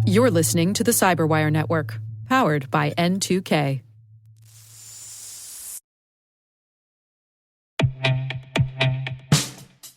You're listening to the CyberWire Network, powered by N2K.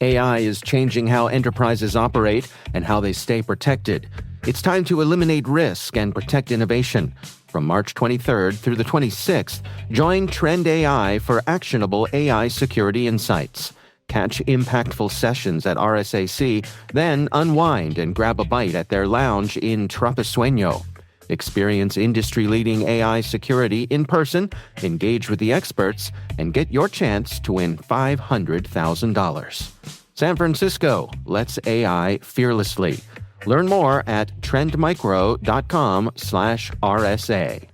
AI is changing how enterprises operate and how they stay protected. It's time to eliminate risk and protect innovation. From March 23rd through the 26th, join Trend AI for actionable AI security insights. Catch impactful sessions at RSAC, then unwind and grab a bite at their lounge in Trapesueño. Experience industry-leading AI security in person, engage with the experts, and get your chance to win $500,000. San Francisco, let's AI fearlessly. Learn more at trendmicro.com/RSA.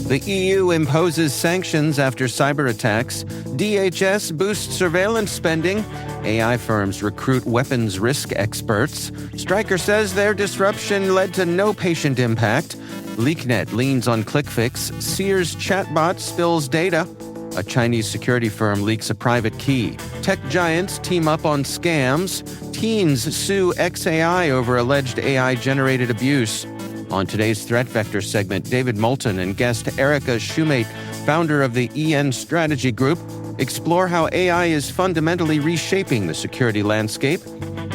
The EU imposes sanctions after cyberattacks. DHS boosts surveillance spending. AI firms recruit weapons risk experts. Stryker says their disruption led to no patient impact. LeakNet leans on ClickFix. Sears chatbot spills data. A Chinese security firm leaks a private key. Tech giants team up on scams. Teens sue XAI over alleged AI-generated abuse. On today's Threat Vector segment, David Moulton and guest Erica Shoemate, founder of the EN Strategy Group, explore how AI is fundamentally reshaping the security landscape,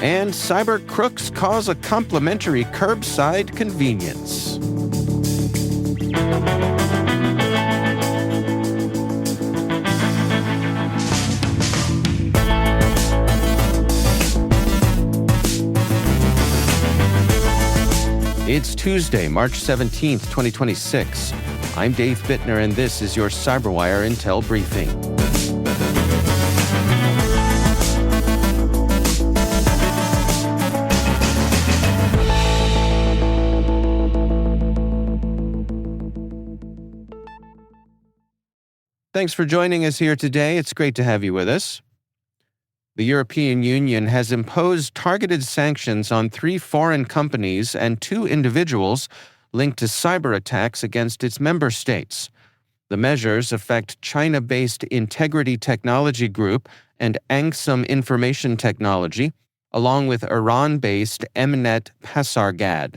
and cyber crooks cause a complimentary curbside convenience. It's Tuesday, March 17th, 2026. I'm Dave Bittner, and this is your CyberWire Intel Briefing. Thanks for joining us here today. It's great to have you with us. The European Union has imposed targeted sanctions on 3 foreign companies and 2 individuals linked to cyber attacks against its member states. The measures affect China-based Integrity Technology Group and Angsum Information Technology, along with Iran-based Mnet Pasargad.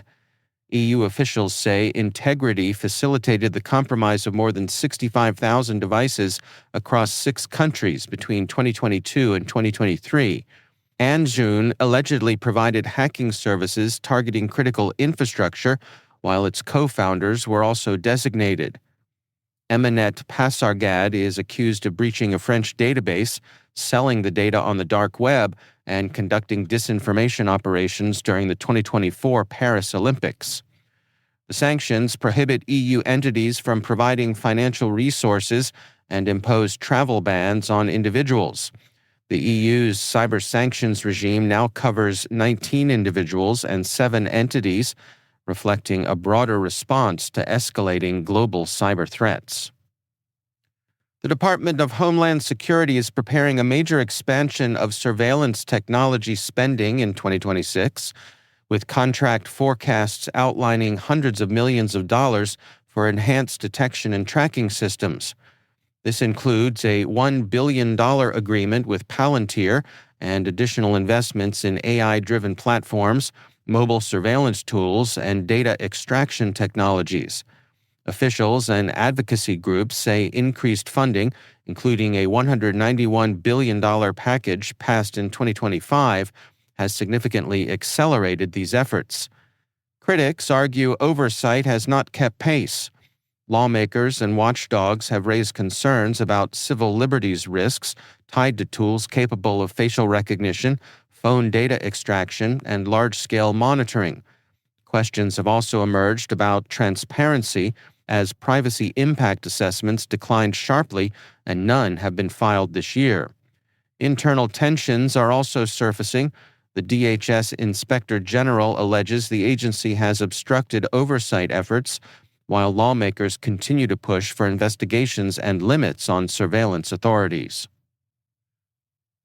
EU officials say Integrity facilitated the compromise of more than 65,000 devices across 6 countries between 2022 and 2023. Anjun allegedly provided hacking services targeting critical infrastructure, while its co-founders were also designated. Mnet Pasargad is accused of breaching a French database, selling the data on the dark web, and conducting disinformation operations during the 2024 Paris Olympics. The sanctions prohibit EU entities from providing financial resources and impose travel bans on individuals. The EU's cyber sanctions regime now covers 19 individuals and 7 entities, reflecting a broader response to escalating global cyber threats. The Department of Homeland Security is preparing a major expansion of surveillance technology spending in 2026, with contract forecasts outlining hundreds of millions of dollars for enhanced detection and tracking systems. This includes a $1 billion agreement with Palantir and additional investments in AI-driven platforms, mobile surveillance tools, and data extraction technologies. Officials and advocacy groups say increased funding, including a $191 billion package passed in 2025, has significantly accelerated these efforts. Critics argue oversight has not kept pace. Lawmakers and watchdogs have raised concerns about civil liberties risks tied to tools capable of facial recognition, phone data extraction, and large-scale monitoring. Questions have also emerged about transparency, as privacy impact assessments declined sharply and none have been filed this year. Internal tensions are also surfacing. The DHS Inspector General alleges the agency has obstructed oversight efforts, while lawmakers continue to push for investigations and limits on surveillance authorities.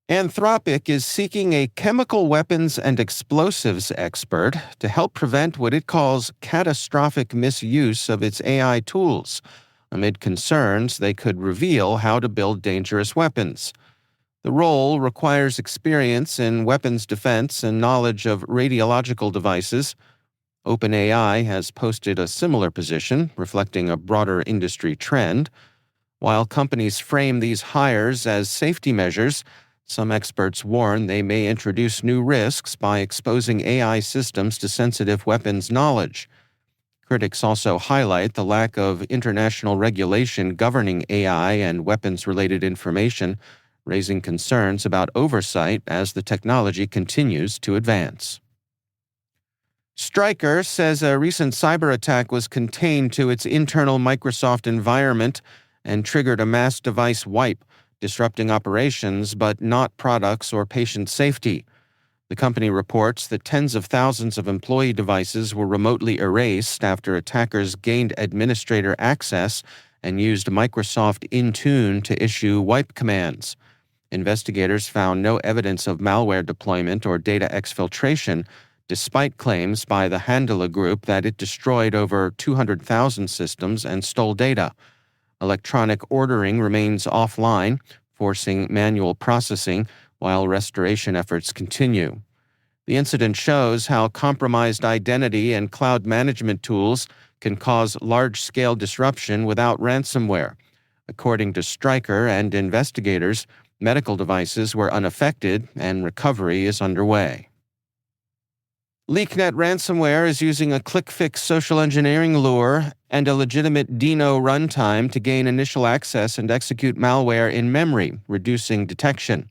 Anthropic is seeking a chemical weapons and explosives expert to help prevent what it calls catastrophic misuse of its AI tools, amid concerns they could reveal how to build dangerous weapons. The role requires experience in weapons defense and knowledge of radiological devices. OpenAI has posted a similar position, reflecting a broader industry trend. While companies frame these hires as safety measures, some experts warn they may introduce new risks by exposing AI systems to sensitive weapons knowledge. Critics also highlight the lack of international regulation governing AI and weapons-related information, raising concerns about oversight as the technology continues to advance. Stryker says a recent cyber attack was contained to its internal Microsoft environment and triggered a mass device wipe, disrupting operations but not products or patient safety. The company reports that tens of thousands of employee devices were remotely erased after attackers gained administrator access and used Microsoft Intune to issue wipe commands. Investigators found no evidence of malware deployment or data exfiltration, despite claims by the Handela Group that it destroyed over 200,000 systems and stole data. Electronic ordering remains offline, forcing manual processing while restoration efforts continue. The incident shows how compromised identity and cloud management tools can cause large-scale disruption without ransomware. According to Stryker and investigators, medical devices were unaffected and recovery is underway. LeakNet ransomware is using a ClickFix social engineering lure and a legitimate Dino runtime to gain initial access and execute malware in memory, reducing detection.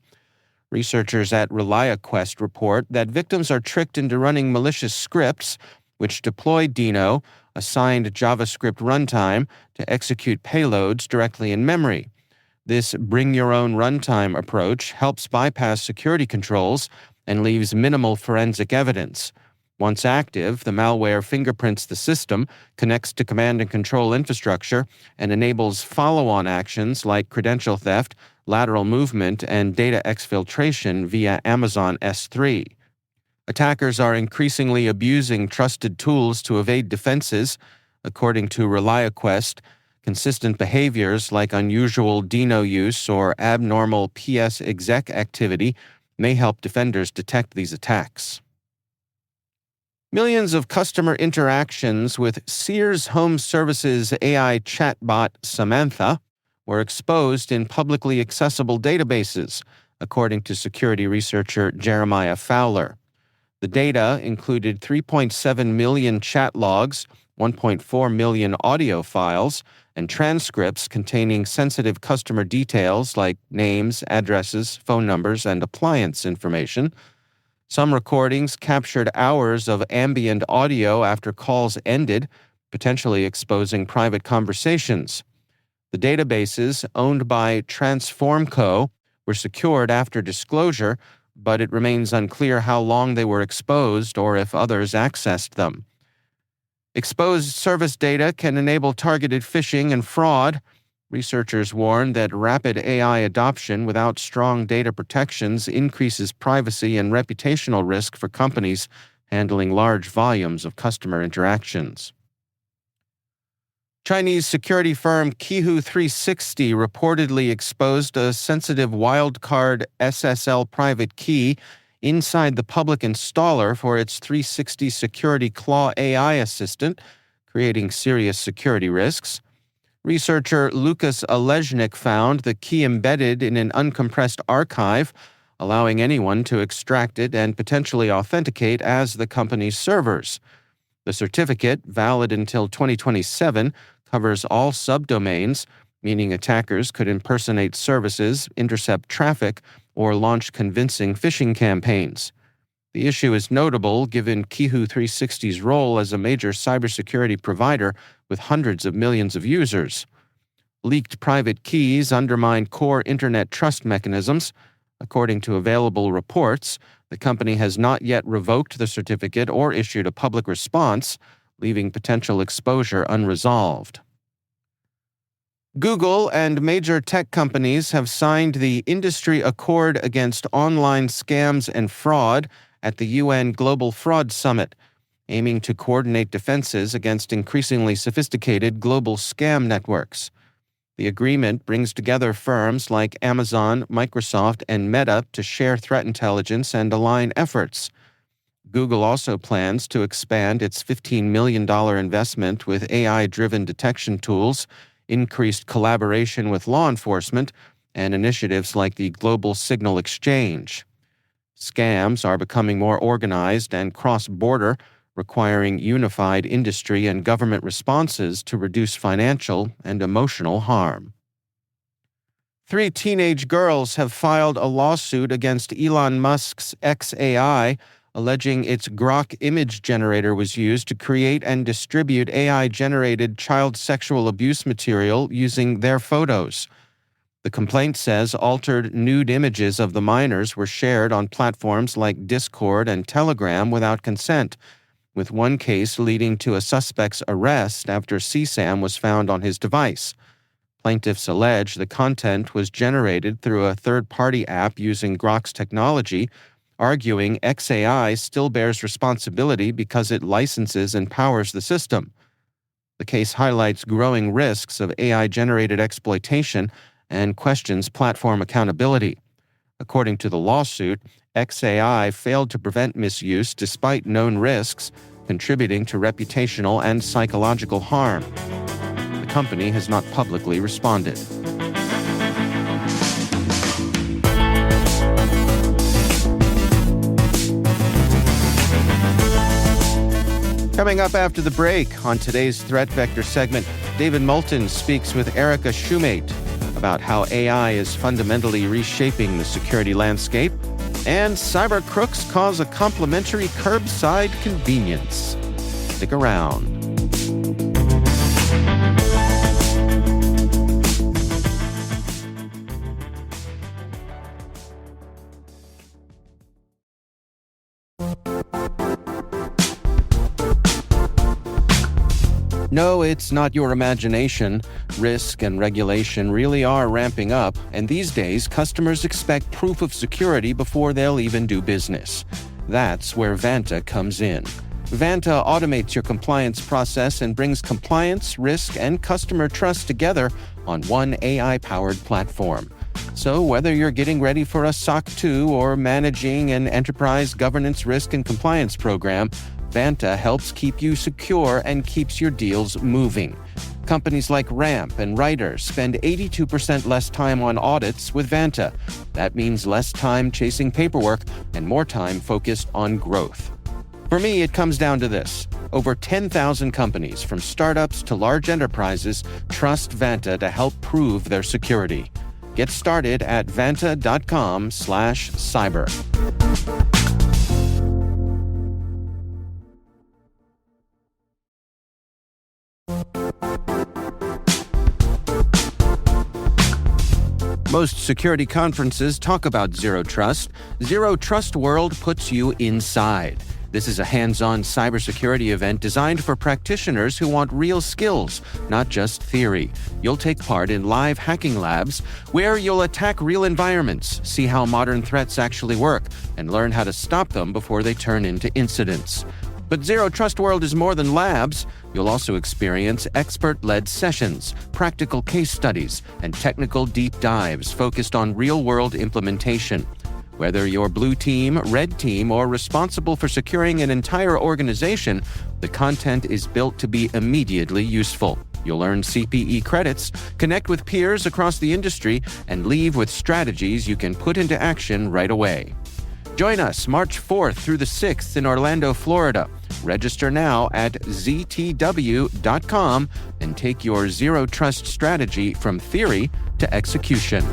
Researchers at ReliaQuest report that victims are tricked into running malicious scripts, which deploy Dino, a signed JavaScript runtime, to execute payloads directly in memory. This bring-your-own runtime approach helps bypass security controls and leaves minimal forensic evidence. Once active, the malware fingerprints the system, connects to command and control infrastructure, and enables follow-on actions like credential theft, lateral movement, and data exfiltration via Amazon S3. Attackers are increasingly abusing trusted tools to evade defenses. According to ReliaQuest, consistent behaviors like unusual Dino use or abnormal PS exec activity may help defenders detect these attacks. Millions of customer interactions with Sears Home Services AI chatbot Samantha were exposed in publicly accessible databases, according to security researcher Jeremiah Fowler. The data included 3.7 million chat logs, 1.4 million audio files, and transcripts containing sensitive customer details like names, addresses, phone numbers, and appliance information. Some recordings captured hours of ambient audio after calls ended, potentially exposing private conversations. The databases, owned by Transformco, were secured after disclosure, but it remains unclear how long they were exposed or if others accessed them. Exposed service data can enable targeted phishing and fraud. Researchers warn that rapid AI adoption without strong data protections increases privacy and reputational risk for companies handling large volumes of customer interactions. Chinese security firm Qihu 360 reportedly exposed a sensitive wildcard SSL private key inside the public installer for its 360 Security Claw AI assistant, creating serious security risks. Researcher Lucas Olejnik found the key embedded in an uncompressed archive, allowing anyone to extract it and potentially authenticate as the company's servers. The certificate, valid until 2027, covers all subdomains, meaning attackers could impersonate services, intercept traffic, or launch convincing phishing campaigns. The issue is notable given Qihu 360's role as a major cybersecurity provider with hundreds of millions of users. Leaked private keys undermine core Internet trust mechanisms. According to available reports, the company has not yet revoked the certificate or issued a public response, leaving potential exposure unresolved. Google and major tech companies have signed the Industry Accord Against Online Scams and Fraud at the UN Global Fraud Summit, aiming to coordinate defenses against increasingly sophisticated global scam networks. The agreement brings together firms like Amazon, Microsoft, and Meta to share threat intelligence and align efforts. Google also plans to expand its $15 million investment with AI-driven detection tools, increased collaboration with law enforcement, and initiatives like the Global Signal Exchange. Scams are becoming more organized and cross-border, requiring unified industry and government responses to reduce financial and emotional harm. 3 teenage girls have filed a lawsuit against Elon Musk's xAI, alleging its Grok image generator was used to create and distribute AI-generated child sexual abuse material using their photos. The complaint says altered nude images of the minors were shared on platforms like Discord and Telegram without consent, with one case leading to a suspect's arrest after CSAM was found on his device. Plaintiffs allege the content was generated through a third-party app using Grok's technology, arguing xAI still bears responsibility because it licenses and powers the system. The case highlights growing risks of AI-generated exploitation and questions platform accountability. According to the lawsuit, xAI failed to prevent misuse despite known risks, contributing to reputational and psychological harm. The company has not publicly responded. Coming up after the break, on today's Threat Vector segment, David Moulton speaks with Erica Shoemate about how AI is fundamentally reshaping the security landscape, and cyber crooks cause a complimentary curbside convenience. Stick around. No, it's not your imagination. Risk and regulation really are ramping up, and these days, customers expect proof of security before they'll even do business. That's where Vanta comes in. Vanta automates your compliance process and brings compliance, risk, and customer trust together on one AI-powered platform. So whether you're getting ready for a SOC 2 or managing an enterprise governance risk and compliance program, Vanta helps keep you secure and keeps your deals moving. Companies like Ramp and Ryder spend 82% less time on audits with Vanta. That means less time chasing paperwork and more time focused on growth. For me, it comes down to this. Over 10,000 companies, from startups to large enterprises, trust Vanta to help prove their security. Get started at vanta.com/cyber. Most security conferences talk about Zero Trust. Zero Trust World puts you inside. This is a hands-on cybersecurity event designed for practitioners who want real skills, not just theory. You'll take part in live hacking labs where you'll attack real environments, see how modern threats actually work, and learn how to stop them before they turn into incidents. But Zero Trust World is more than labs. You'll also experience expert-led sessions, practical case studies, and technical deep dives focused on real-world implementation. Whether you're blue team, red team, or responsible for securing an entire organization, the content is built to be immediately useful. You'll earn CPE credits, connect with peers across the industry, and leave with strategies you can put into action right away. Join us March 4th through the 6th in Orlando, Florida. Register now at ztw.com and take your Zero Trust strategy from theory to execution.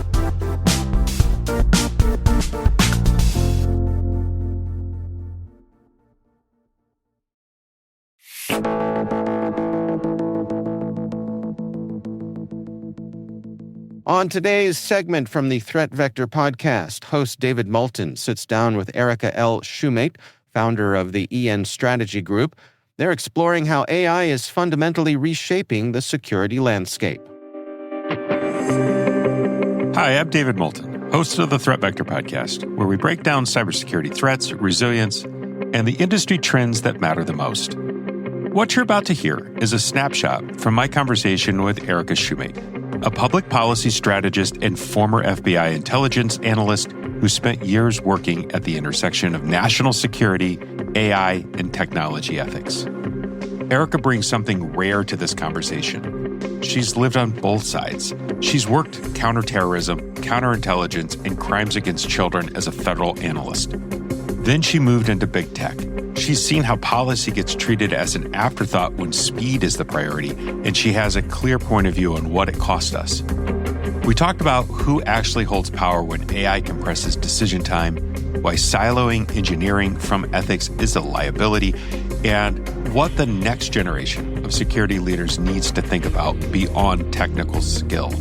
On today's segment from the Threat Vector podcast, host David Moulton sits down with Erica L. Shoemate, founder of the EN Strategy Group. They're exploring how AI is fundamentally reshaping the security landscape. Hi, I'm David Moulton, host of the Threat Vector podcast, where we break down cybersecurity threats, resilience, and the industry trends that matter the most. What you're about to hear is a snapshot from my conversation with Erica Shoemate, a public policy strategist and former FBI intelligence analyst who spent years working at the intersection of national security, AI, and technology ethics. Erica brings something rare to this conversation. She's lived on both sides. She's worked counterterrorism, counterintelligence, and crimes against children as a federal analyst. Then she moved into big tech. She's seen how policy gets treated as an afterthought when speed is the priority, and she has a clear point of view on what it costs us. We talked about who actually holds power when AI compresses decision time, why siloing engineering from ethics is a liability, and what the next generation of security leaders needs to think about beyond technical skill.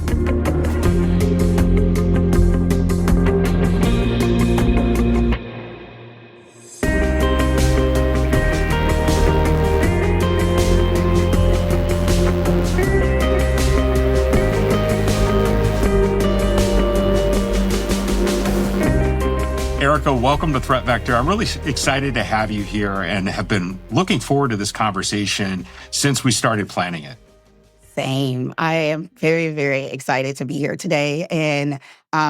Erica, welcome to Threat Vector. I'm really excited to have you here and have been looking forward to this conversation since we started planning it. Same. I am very, very excited to be here today and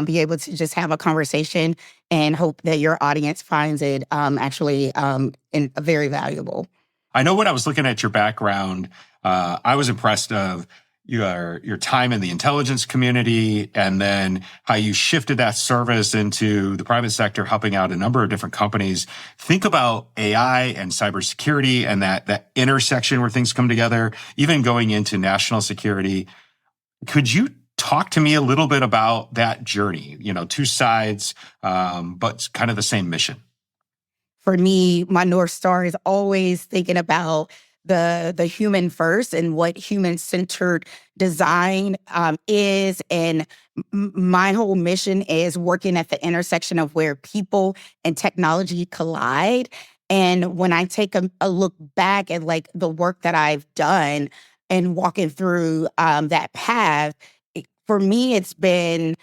be able to just have a conversation and hope that your audience finds it very valuable. I know when I was looking at your background, I was impressed of your time in the intelligence community and then how you shifted that service into the private sector, helping out a number of different companies. Think about AI and cybersecurity and that intersection where things come together, even going into national security. Could you talk to me a little bit about that journey? Two sides, but kind of the same mission. For me, my North Star is always thinking about the human first and what human-centered design is. And my whole mission is working at the intersection of where people and technology collide. And when I take a look back at the work that I've done and walking through that path, for me, it's been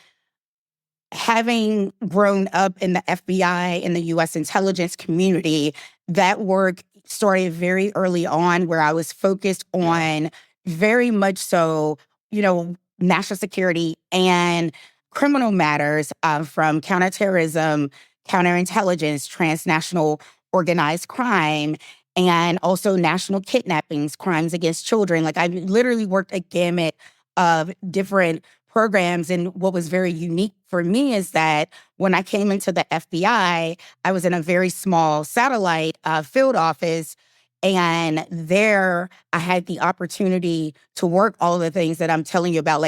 having grown up in the FBI and the U.S. intelligence community. That work started very early on, where I was focused on very much so, national security and criminal matters from counterterrorism, counterintelligence, transnational organized crime, and also national kidnappings, crimes against children. I literally worked a gamut of different programs. And what was very unique for me is that when I came into the FBI, I was in a very small satellite field office. And there I had the opportunity to work all of the things that I'm telling you about,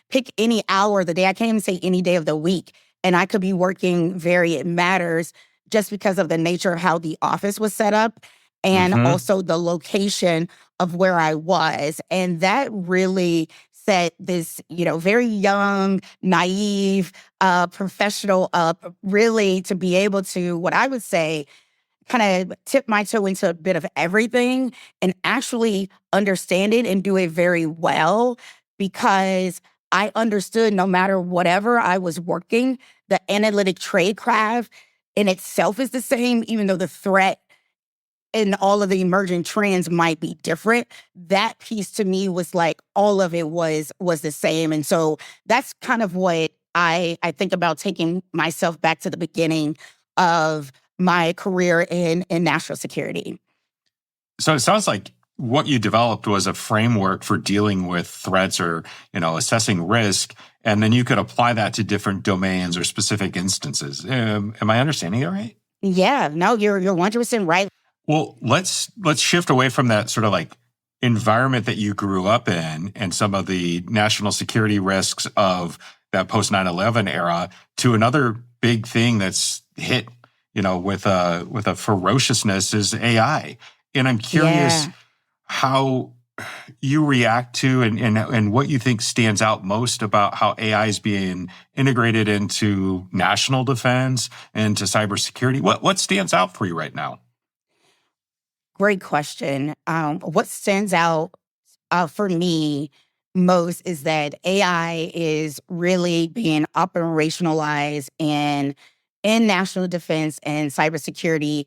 pick any hour of the day. I can't even say any day of the week. And I could be working it matters just because of the nature of how the office was set up and also the location of where I was. And that really set this, very young, naive professional up really to be able to, what I would say, kind of tip my toe into a bit of everything and actually understand it and do it very well, because I understood no matter whatever I was working, the analytic tradecraft in itself is the same, even though the threat and all of the emerging trends might be different. That piece to me was all of it was the same. And so that's kind of what I think about, taking myself back to the beginning of my career in national security. So it sounds like what you developed was a framework for dealing with threats or, assessing risk, and then you could apply that to different domains or specific instances. Am I understanding that right? Yeah, no, you're 100% right. Well, let's shift away from that sort of environment that you grew up in and some of the national security risks of that post 9/11 era to another big thing that's hit, with a ferociousness is AI. And I'm curious how you react to and what you think stands out most about how AI is being integrated into national defense and to cybersecurity. What stands out for you right now? Great question. What stands out for me most is that AI is really being operationalized in national defense and cybersecurity,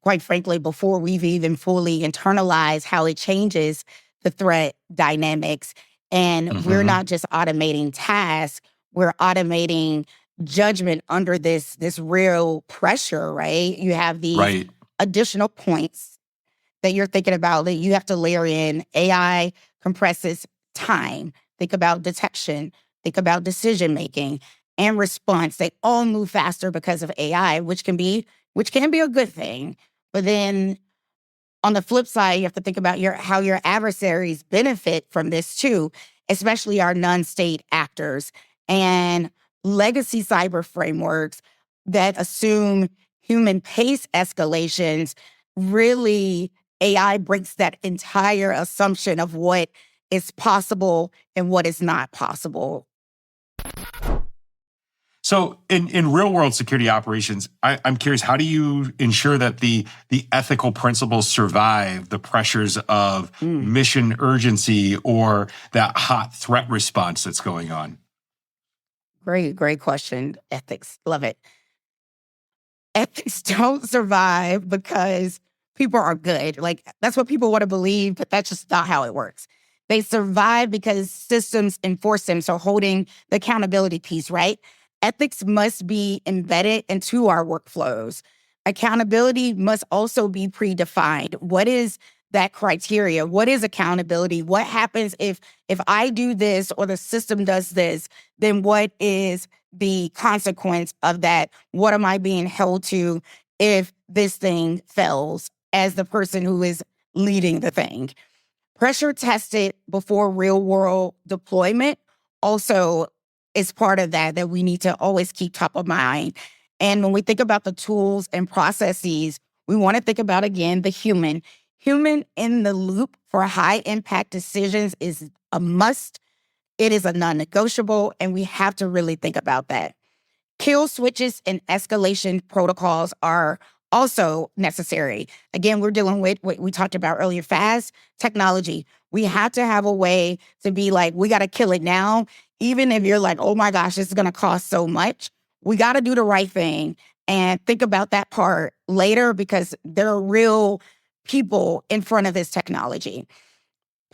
quite frankly, before we've even fully internalized how it changes the threat dynamics. And we're not just automating tasks, we're automating judgment under this real pressure, right? You have these additional points that you're thinking about that you have to layer in. AI compresses time. Think about detection. Think about decision-making and response. They all move faster because of AI, which can be a good thing. But then on the flip side, you have to think about how your adversaries benefit from this too, especially our non-state actors and legacy cyber frameworks that assume human pace escalations. Really, AI breaks that entire assumption of what is possible and what is not possible. So in real world security operations, I'm curious, how do you ensure that the ethical principles survive the pressures of mission urgency or that hot threat response that's going on? Great question. Ethics, love it. Ethics don't survive because people are good. Like, that's what people want to believe, but that's just not how it works. They survive because systems enforce them. So holding the accountability piece, right? Ethics must be embedded into our workflows. Accountability must also be predefined. What is that criteria? What is accountability? What happens if I do this or the system does this? Then what is the consequence of that? What am I being held to if this thing fails as the person who is leading the thing? Pressure tested before real world deployment also is part of that we need to always keep top of mind. And when we think about the tools and processes, we want to think about, again, the human. Human in the loop for high impact decisions is a must. It is a non-negotiable, and we have to really think about that. Kill switches and escalation protocols are also necessary. Again, we're dealing with what we talked about earlier, fast technology. We have to have a way to be like, we got to kill it now. Even if you're like, oh my gosh, this is going to cost so much, we got to do the right thing and think about that part later because there are real people in front of this technology.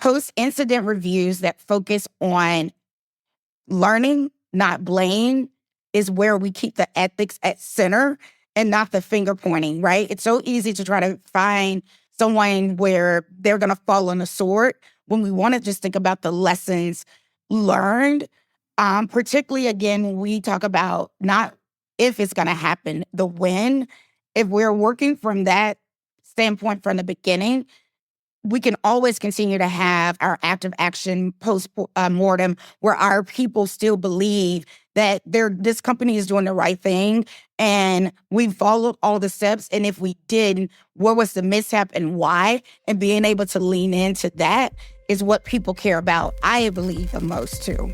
Post-incident reviews that focus on learning, not blame, is where we keep the ethics at center and not the finger pointing, right? It's so easy to try to find someone where they're going to fall on the sword when we want to just think about the lessons learned, particularly, again, when we talk about not if it's going to happen, the when. If we're working from that standpoint from the beginning, we can always continue to have our active action post-mortem where our people still believe that this company is doing the right thing and we followed all the steps. And if we didn't, what was the mishap and why? And being able to lean into that is what people care about, I believe, the most too.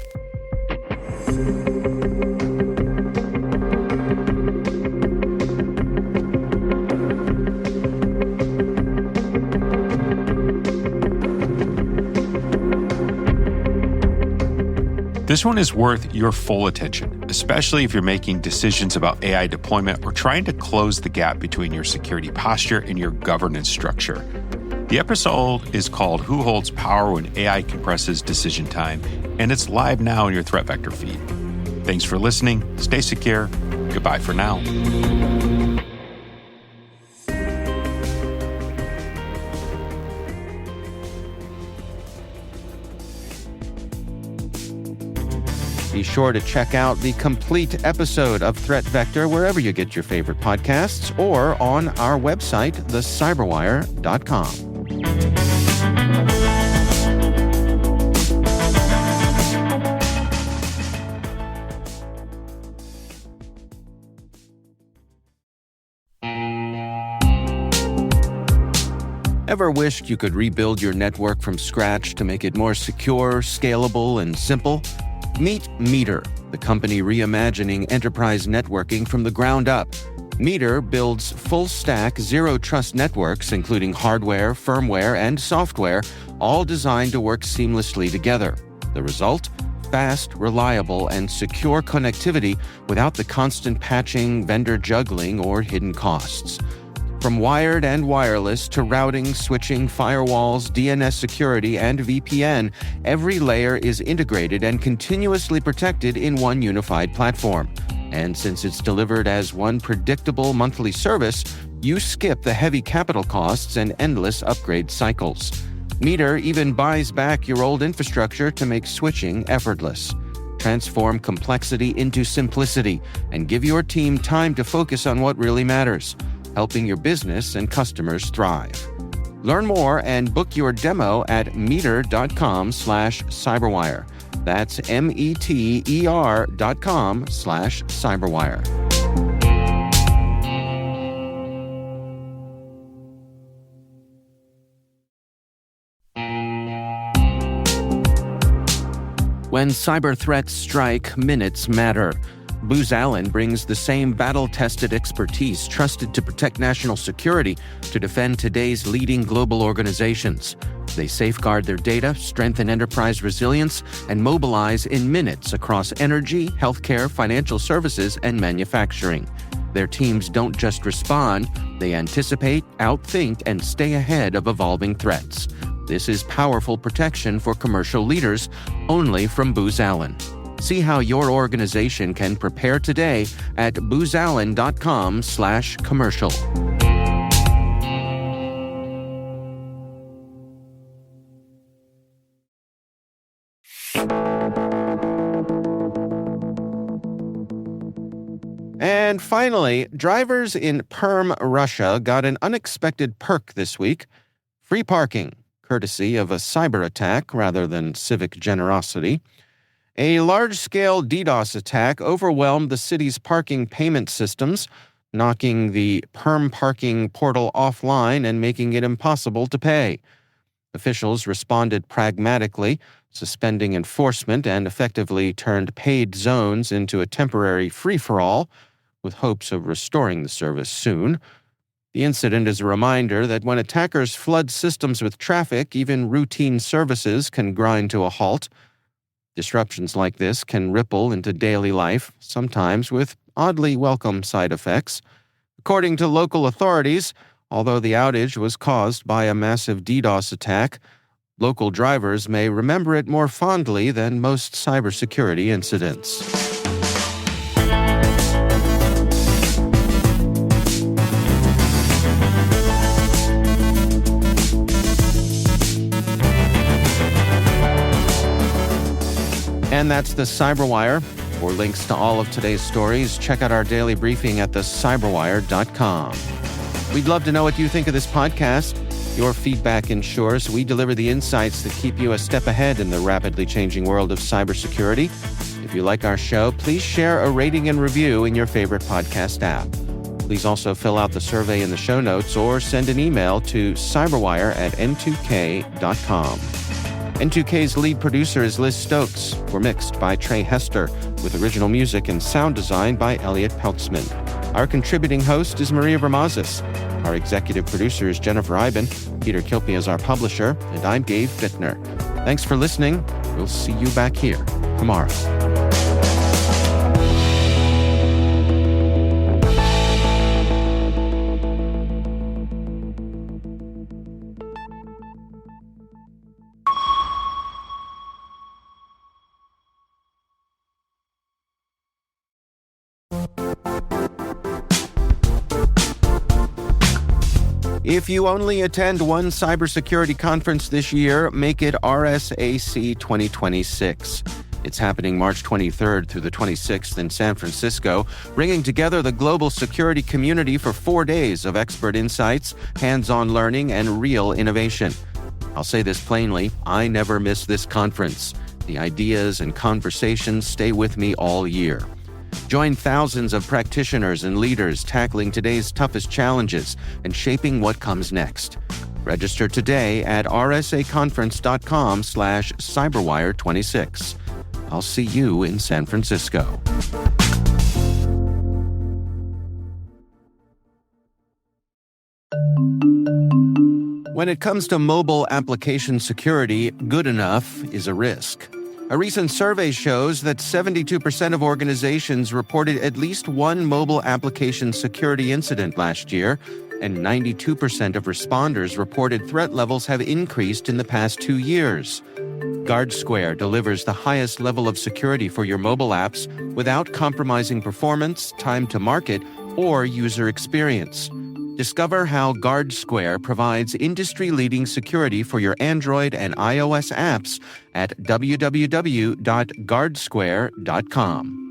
This one is worth your full attention, especially if you're making decisions about AI deployment or trying to close the gap between your security posture and your governance structure. The episode is called Who Holds Power When AI Compresses Decision Time, and it's live now in your Threat Vector feed. Thanks for listening. Stay secure. Goodbye for now. Be sure to check out the complete episode of Threat Vector wherever you get your favorite podcasts or on our website, thecyberwire.com. Ever wished you could rebuild your network from scratch to make it more secure, scalable, and simple? Meet Meter, the company reimagining enterprise networking from the ground up. Meter builds full-stack, zero-trust networks, including hardware, firmware, and software, all designed to work seamlessly together. The result? Fast, reliable, and secure connectivity without the constant patching, vendor juggling, or hidden costs. From wired and wireless to routing, switching, firewalls, DNS security, and VPN, every layer is integrated and continuously protected in one unified platform. And since it's delivered as one predictable monthly service, you skip the heavy capital costs and endless upgrade cycles. Meter even buys back your old infrastructure to make switching effortless. Transform complexity into simplicity and give your team time to focus on what really matters, helping your business and customers thrive. Learn more and book your demo at meter.com/cyberwire. That's METER.com/cyberwire. When cyber threats strike, minutes matter. Booz Allen brings the same battle-tested expertise trusted to protect national security to defend today's leading global organizations. They safeguard their data, strengthen enterprise resilience, and mobilize in minutes across energy, healthcare, financial services, and manufacturing. Their teams don't just respond, they anticipate, outthink, and stay ahead of evolving threats. This is powerful protection for commercial leaders, only from Booz Allen. See how your organization can prepare today at boozallen.com/commercial. And finally, drivers in Perm, Russia got an unexpected perk this week: free parking, courtesy of a cyber attack rather than civic generosity. A large-scale DDoS attack overwhelmed the city's parking payment systems, knocking the Perm parking portal offline and making it impossible to pay. Officials responded pragmatically, suspending enforcement and effectively turned paid zones into a temporary free-for-all, with hopes of restoring the service soon. The incident is a reminder that when attackers flood systems with traffic, even routine services can grind to a halt. Disruptions like this can ripple into daily life, sometimes with oddly welcome side effects. According to local authorities, although the outage was caused by a massive DDoS attack, local drivers may remember it more fondly than most cybersecurity incidents. And that's the CyberWire. For links to all of today's stories, check out our daily briefing at thecyberwire.com. We'd love to know what you think of this podcast. Your feedback ensures we deliver the insights that keep you a step ahead in the rapidly changing world of cybersecurity. If you like our show, please share a rating and review in your favorite podcast app. Please also fill out the survey in the show notes or send an email to cyberwire@n2k.com. N2K's lead producer is Liz Stokes. We're mixed by Trey Hester, with original music and sound design by Elliot Peltzman. Our contributing host is Maria Vermazis. Our executive producer is Jennifer Iben. Peter Kilpie is our publisher, and I'm Dave Bittner. Thanks for listening. We'll see you back here tomorrow. If you only attend one cybersecurity conference this year, make it RSAC 2026. It's happening March 23rd through the 26th in San Francisco, bringing together the global security community for 4 days of expert insights, hands-on learning, and real innovation. I'll say this plainly, I never miss this conference. The ideas and conversations stay with me all year. Join thousands of practitioners and leaders tackling today's toughest challenges and shaping what comes next. Register today at rsaconference.com/cyberwire26. I'll see you in San Francisco. When it comes to mobile application security, good enough is a risk. A recent survey shows that 72% of organizations reported at least one mobile application security incident last year, and 92% of responders reported threat levels have increased in the past 2 years. GuardSquare delivers the highest level of security for your mobile apps without compromising performance, time to market, or user experience. Discover how GuardSquare provides industry-leading security for your Android and iOS apps at www.guardsquare.com.